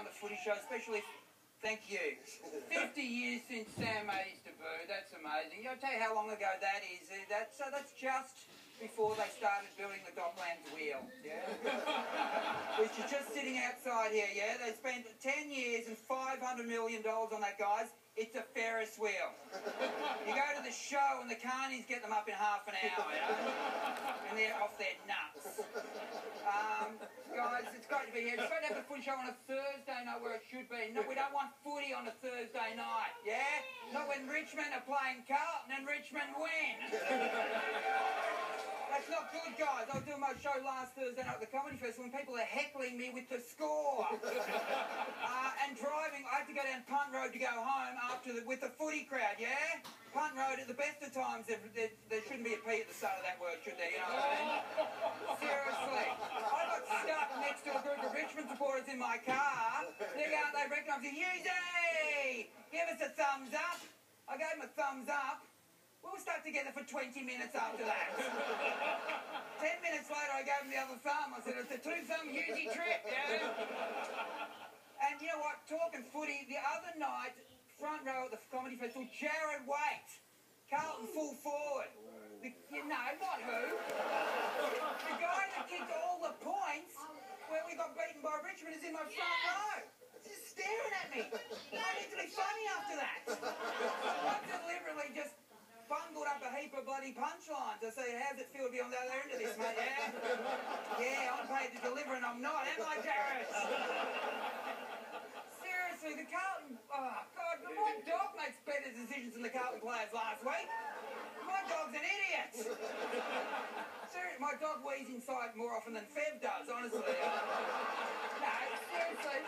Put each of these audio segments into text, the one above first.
on the footy show, especially, thank you, 50 years since Sam made his debut. That's amazing. I'll tell you how long ago that is. That's just before they started building the Docklands wheel, yeah? Which is just sitting outside here, yeah? They spent 10 years and $500 million on that, guys. It's a Ferris wheel. You go to the show and the carnies get them up in half an hour, you know? And they're off their nuts. Guys, it's great to be here. It's great to have the footy show on a Thursday night where it should be. No, we don't want footy on a Thursday night, yeah? Not when Richmond are playing Carlton and Richmond win. That's not good, guys. I was doing my show last Thursday night at the Comedy Festival and people are heckling me with the score. And driving, I had to go down Punt Road to go home with the footy crowd, yeah? Punt Road, at the best of times, there shouldn't be a P at the start of that word, should there? You know what I mean? Seriously. I got stuck next to a group of Richmond supporters in my car. They recognise me. Hughes! Give us a thumbs up. I gave them a thumbs up. We were stuck together for 20 minutes after that. 10 minutes later, I gave him the other thumb. I said, it's a two-thumb Hughesy trip, yeah? And you know what? Talking footy, the other night, front row at the Comedy Festival, Jared Waite, Carlton full forward. Not who. The guy that kicked all the points where we got beaten by Richmond is in my front row. Just staring at me. I need to be funny after that. I deliberately just bungled up a heap of bloody punchlines. I say, how's it feel to be on the other end of this, mate, yeah? Yeah, I'm paid to deliver and I'm not, am I, Jared? Seriously, the Carlton... Oh, God, my dog makes better decisions than the Carlton players last week. My dog's an idiot. Seriously, my dog wheezes inside more often than Fev does, honestly. No, seriously.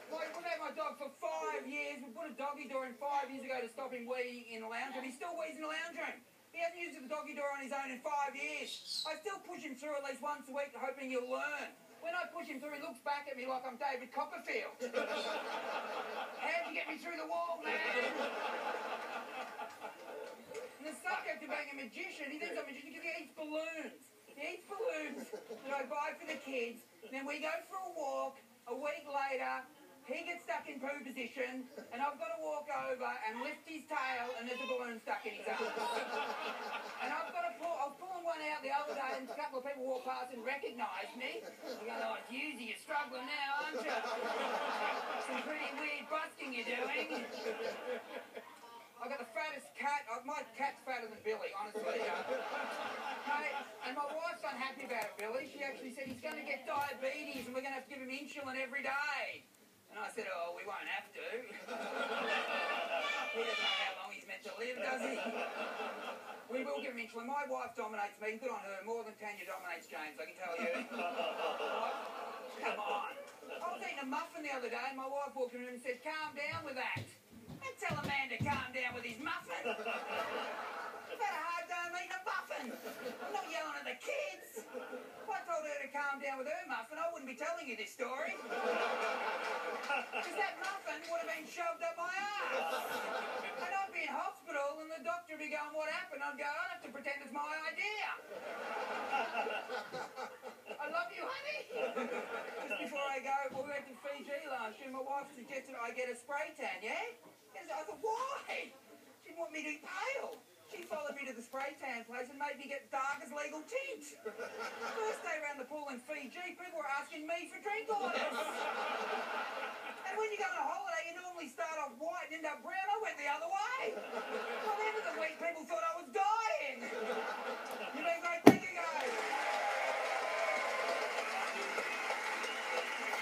We've had my dog for 5 years. We put a doggy door in 5 years ago to stop him weeing in the lounge room. He still wheezes in the lounge room. He hasn't used the doggy door on his own in 5 years. I still push him through at least once a week, hoping he'll learn. When I push him through, he looks back at me like I'm David Copperfield. How'd you get me through the wall, man? And the subject of being a magician, he thinks I'm a magician because he eats balloons. He eats balloons that I buy for the kids. Then we go for a walk. A week later, he gets stuck in poo position, and I've got to walk over and lift his tail, and there's a balloon stuck in his arm. And I've got to pull. I was pulling one out the other day, and a couple of people walked past and recognised me. They go, "Oh, Hughesy, you're struggling now, aren't you? Some pretty weird busking you're doing." I got the fattest cat. My cat's fatter than Billy, honestly. Mate, and my wife's unhappy about it, Billy. She actually said he's going to get diabetes and we're going to have to give him insulin every day. And I said, oh, we won't have to. He doesn't know how long he's meant to live, does he? We will give him insulin. My wife dominates me. Good on her. More than Tanya dominates James, I can tell you. Come on. I was eating a muffin the other day and my wife walked in and said, calm down with that. And tell a man to calm down with his muffin. I've had a hard time eating a muffin. I'm not yelling at the kids. If I told her to calm down with her muffin, I wouldn't be telling you this story. Because that muffin would have been shoved up my ass. And I'd be in hospital and the doctor would be going, what happened? I'd go, I'd have to pretend it's my idea. I love you, honey. Just before I go, we went to Fiji last year. My wife suggested I get a spray tan, yeah? I thought, why? She didn't want me to be pale. She followed me to the spray tan place and made me get dark as legal tint. First day around the pool in Fiji, people were asking me for drink orders. And when you go on a holiday, you normally start off white and end up brown. I went the other way. By the end of the week, people thought I was dying. You've been great. Thank you, guys.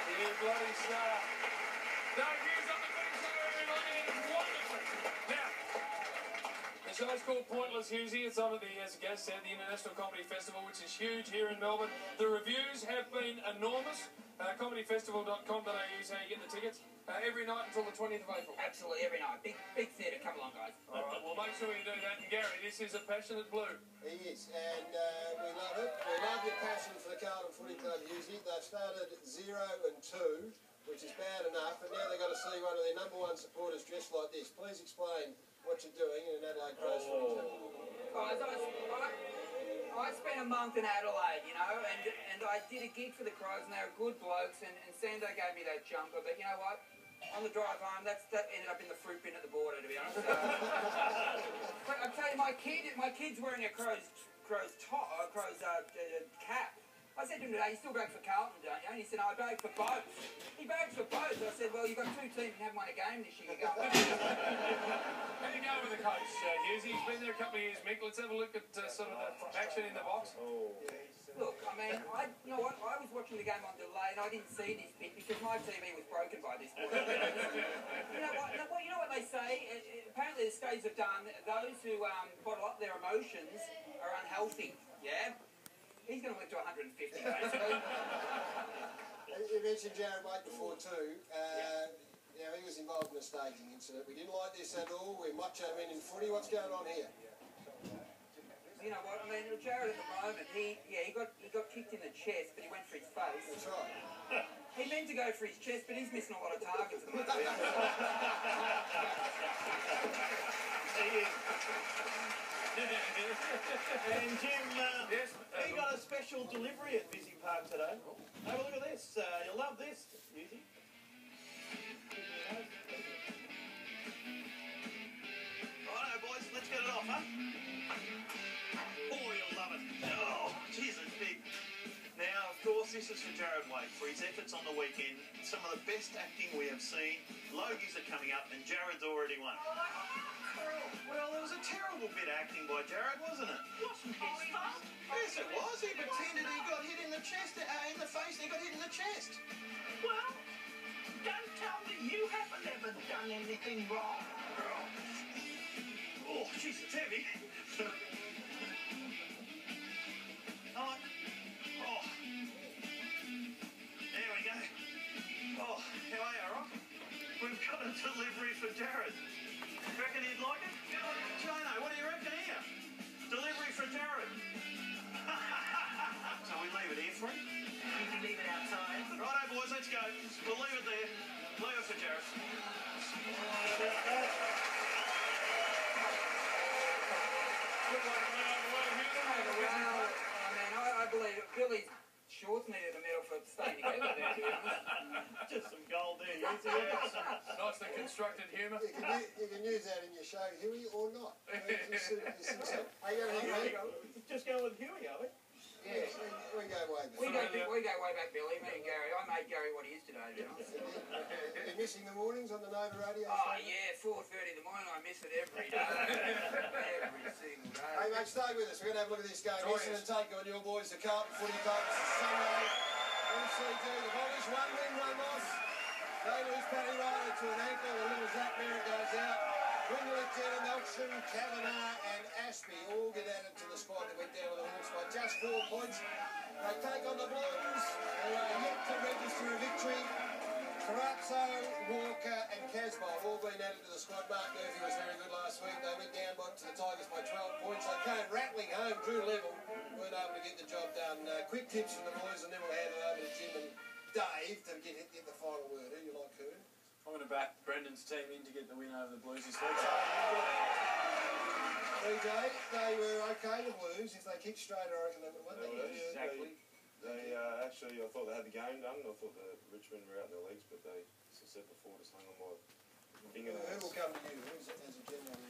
You bloody star. No, Hughes on the footy show, everybody. It's wonderful. Now, the show's called Pointless Hughesy. It's on as a guest at the International Comedy Festival, which is huge here in Melbourne. The reviews have been enormous. Comedyfestival.com.au is how you get the tickets. Every night until the 20th of April. Absolutely, every night. Big theatre. Come along, guys. All right, well, make sure you do that. And Gary, this is a passionate blue. He is, and we love it. We love your passion for the Carlton Footy Club, Hughesy. They've started 0 and 2, which is bad enough, and now they've got to see one of their #1 supporters dressed like this. Please explain what you're doing in an Adelaide Crows Footy Club. Guys, I I spent a month in Adelaide, you know, and I did a gig for the Crows, and they were good blokes, and Sando gave me that jumper, but you know what? On the drive home, that ended up in the fruit bin at the border, to be honest. But I tell you, my kid's wearing a Crow's cap. I said to him today, you still bag for Carlton, don't you? And he said, no, I bag for both. He bags for both. I said, well, you've got two teams and haven't won a game this year. You go, How you go with the coach, Hughes? He's been there a couple of years, Mick. Let's have a look at sort of the action in the box. Look, I mean, you know what? I was watching the game on delay and I didn't see this bit because my TV was broken by this point. You know what they say? Apparently the States have done, those who bottle up their emotions are unhealthy, yeah? He's going to live to 150, basically. You mentioned Jared White before too. You know, he was involved in a staging incident. We didn't like this at all. We're macho men in footy. What's going on here? You know what? I mean, Jared at the moment, he got kicked in the chest, but he went for his face. That's right. He meant to go for his chest, but he's missing a lot of targets at the moment. And Jim, Yes, we got a special delivery at Busy Park today. Have a look at this. You'll love this, Hughes. Righto, boys, let's get it off, huh? Oh, you'll love it. Oh, geez, it's big. Now, of course, this is for Jared Wade for his efforts on the weekend. Some of the best acting we have seen. Logies are coming up, and Jared's already won. Well, it was a terrible bit of acting by Jared, wasn't it? Wasn't his fault. Yes, it was. He pretended he got hit in the chest, in the face, and he got hit in the chest. Well, don't tell me you haven't ever done anything wrong. Oh, jeez, it's heavy. Oh. There we go. Oh, how are you, Rock? We've got a delivery for Jared. Reckon he'd like it? Jono, what do you reckon here? Delivery for Jared. So we leave it here for him? You can leave it outside. Righto, boys, let's go. We'll leave it there. Leave it for Jared. I believe Billy's shorts needed a medal for staying together there, to be honest. Just some gold there, Hughes. nicely constructed humour. You can use that in your show, Huey, or not. Are you going to hit me? Just go with Huey, are we? Yeah, we go way back. We go way back, Billy. Me and Gary. I made Gary what he is today, to be honest. You're missing the mornings on the Nova radio show? Oh, yeah, 4:30 in the morning. I miss it every day. Every single day. Hey, mate, stay with us. We're going to have a look at this game. Listen and take on your boys, the Carlton Footy Club. This is Sunday. MCG, the Bombers, one win, one loss. They lose Paddy Riley to an ankle. The little Zach Merritt goes out. Wingley, Jenner, Melksham, Kavanagh and Ashby all get added to the squad that went down with the Hawks by just 4 points. They take on the Blues, who are yet to register a victory. Carazzo, Walker and Casbolt all been added to the squad. Mark Murphy was very good last week. They went down to the Tigers by 12 points. They came rattling home, drew level, weren't able to get the job done. Quick tips from the boys, and then we'll hand it over to Jim and Dave to get the final word. Who you like, Kern? I'm going to back Brendan's team in to get the win over the Blues this week. BJ, they were okay, the Blues. If they kicked straight, I reckon they would have won. Exactly. They actually, I thought they had the game done. I thought the Richmond were out in their legs, but they, as I said before, just hung on my finger. Who will come to you? Who's as a general?